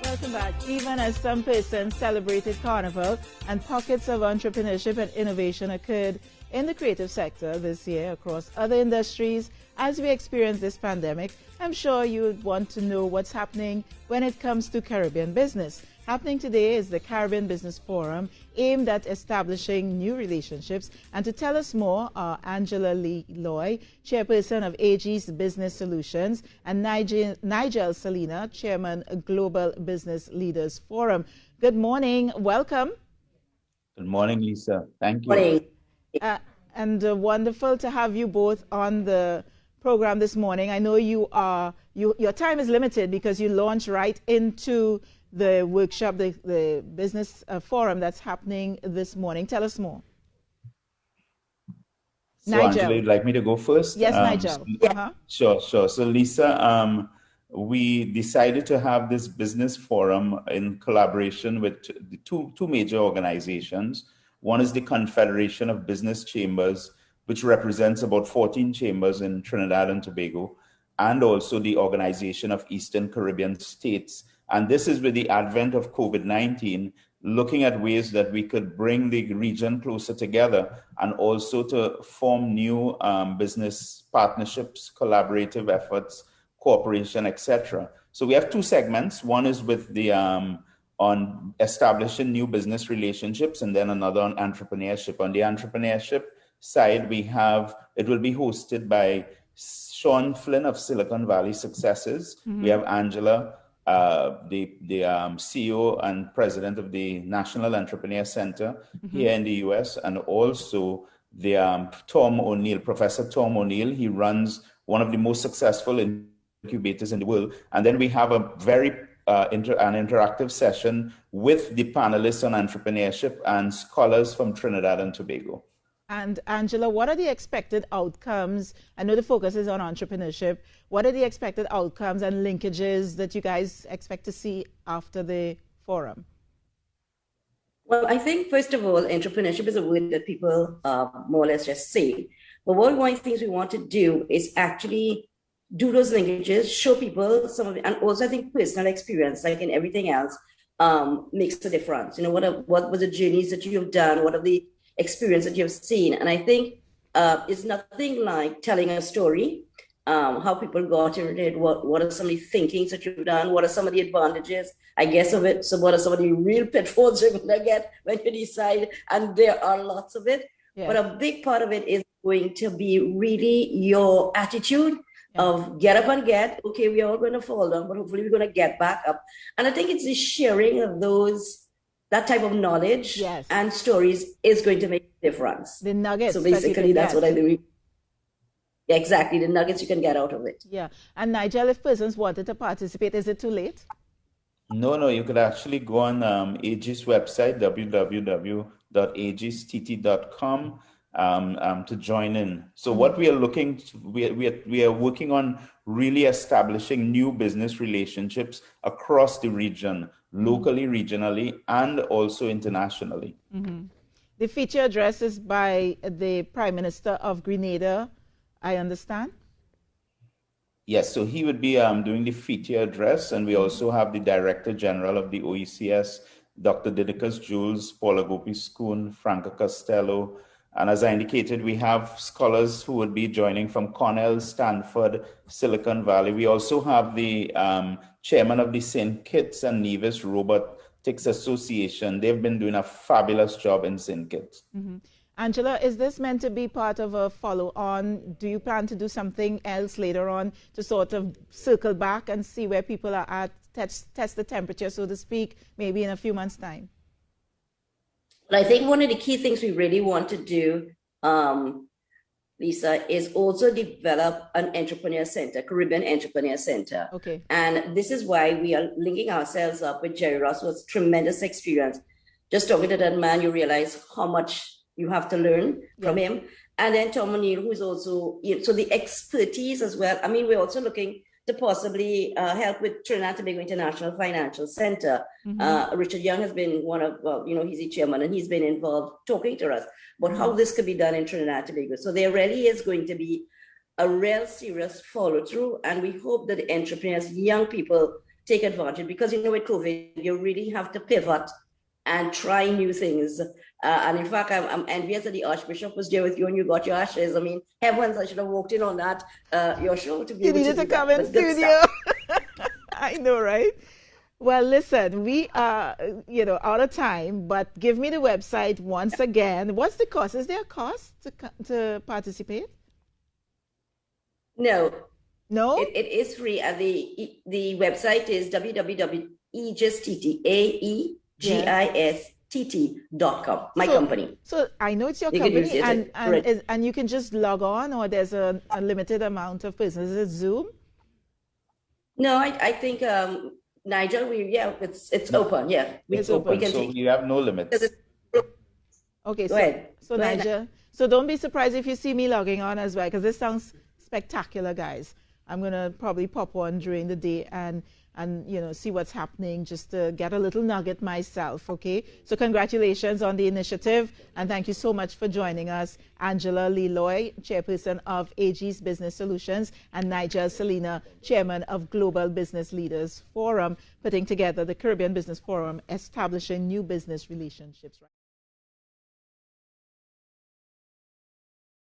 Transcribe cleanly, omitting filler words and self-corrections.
Welcome back. Even as some persons celebrated Carnival and pockets of entrepreneurship and innovation occurred in the creative sector this year across other industries as we experience this pandemic, I'm sure you would want to know what's happening when it comes to Caribbean business. Happening today is the Caribbean Business Forum, aimed at establishing new relationships. And to tell us more are Angela Lee Loy, chairperson of AG's Business Solutions, and Nigel Salina, chairman of Global Business Leaders Forum. Good morning. Welcome. Good morning, Lisa. Thank you. Morning. Wonderful to have you both on the program this morning. I know your time is limited because you launch right into the workshop, the business forum that's happening this morning. Tell us more. So, Nigel. Angela, you'd like me to go first? Yes, Nigel. Sure. So, Lisa, we decided to have this business forum in collaboration with the two major organizations. One is the Confederation of Business Chambers, which represents about 14 chambers in Trinidad and Tobago, and also the Organization of Eastern Caribbean States. And this is with the advent of COVID-19, looking at ways that we could bring the region closer together and also to form new business partnerships, collaborative efforts, cooperation, etc. So we have two segments. One is with the on establishing new business relationships, and then another on entrepreneurship. On the entrepreneurship side, it will be hosted by Sean Flynn of Silicon Valley Successes. Mm-hmm. We have Angela, the CEO and president of the National Entrepreneur Center here in the US, and also the Professor Tom O'Neill. He runs one of the most successful incubators in the world. And then we have a very an interactive session with the panelists on entrepreneurship and scholars from Trinidad and Tobago. And Angela, what are the expected outcomes? I know the focus is on entrepreneurship. What are the expected outcomes and linkages that you guys expect to see after the forum? Well, I think, first of all, entrepreneurship is a word that people more or less just say. But one of the things we want to do is actually do those linkages, show people some of it, and also I think personal experience, like in everything else, makes a difference. You know, what were the journeys that you've done? What are the experience that you've seen? And I think it's nothing like telling a story, how people got into it, what are some of the thinkings that you've done, what are some of the advantages, I guess, of it, so what are some of the real pitfalls you're going to get when you decide, and there are lots of it. Yeah. But a big part of it is going to be really your attitude of get up and get, okay, we're all going to fall down, but hopefully we're going to get back up. And I think it's the sharing of that type of knowledge and stories is going to make a difference. The nuggets. So basically, that's what I do. Yeah, exactly, the nuggets you can get out of it. Yeah. And Nigel, if persons wanted to participate, is it too late? No, you could actually go on AG's website, www.agstt.com, to join in. So what we are we are working on really establishing new business relationships across the region, locally, regionally, and also internationally. The feature address is by the Prime Minister of Grenada, I understand? Yes, so he would be doing the feature address, and we also have the Director General of the OECS, Dr. Didicus Jules, Paula Gopi-Skoon, Franca Costello, and as I indicated, we have scholars who would be joining from Cornell, Stanford, Silicon Valley. We also have the chairman of the St. Kitts and Nevis Robotics Association. They've been doing a fabulous job in St. Kitts. Angela, is this meant to be part of a follow-on? Do you plan to do something else later on to sort of circle back and see where people are at, test the temperature, so to speak, maybe in a few months' time? But I think one of the key things we really want to do, Lisa, is also develop an entrepreneur center, Caribbean Entrepreneur Center. Okay. And this is why we are linking ourselves up with Jerry Ross, who has tremendous experience. Just talking to that man, you realize how much you have to learn from him. And then Tom O'Neill, who is also, so the expertise as well. I mean, we're also looking to possibly help with Trinidad and Tobago International Financial Center. Richard Young has been he's the chairman, and he's been involved talking to us about how this could be done in Trinidad and Tobago. So there really is going to be a real serious follow through, and we hope that the entrepreneurs, young people, take advantage, because with COVID, you really have to pivot and try new things. And in fact, I'm envious that the Archbishop was there with you and you got your ashes. I mean, heavens, I should have walked in on that, your show to be You able needed to to do come that. in But good studio. stuff. I know, right? Well, listen, we are, out of time, but give me the website once again. What's the cost? Is there a cost to participate? No. No? It is free, and the website is www.aegistitt.com, my company. So I know it's your You company, can use it, and you can just log on, or there's a limited amount of persons. Is it Zoom? No, I think Nigel, it's open. Yeah, It's open. So you have no limits. Okay, Go ahead. So Nigel, so don't be surprised if you see me logging on as well, because this sounds spectacular, guys. I'm gonna probably pop on during the day and see what's happening, just to get a little nugget myself. Okay, so congratulations on the initiative, and thank you so much for joining us, Angela Leloy, chairperson of AG's Business Solutions, and Nigel Salina, chairman of Global Business Leaders Forum, putting together the Caribbean Business Forum, establishing new business relationships.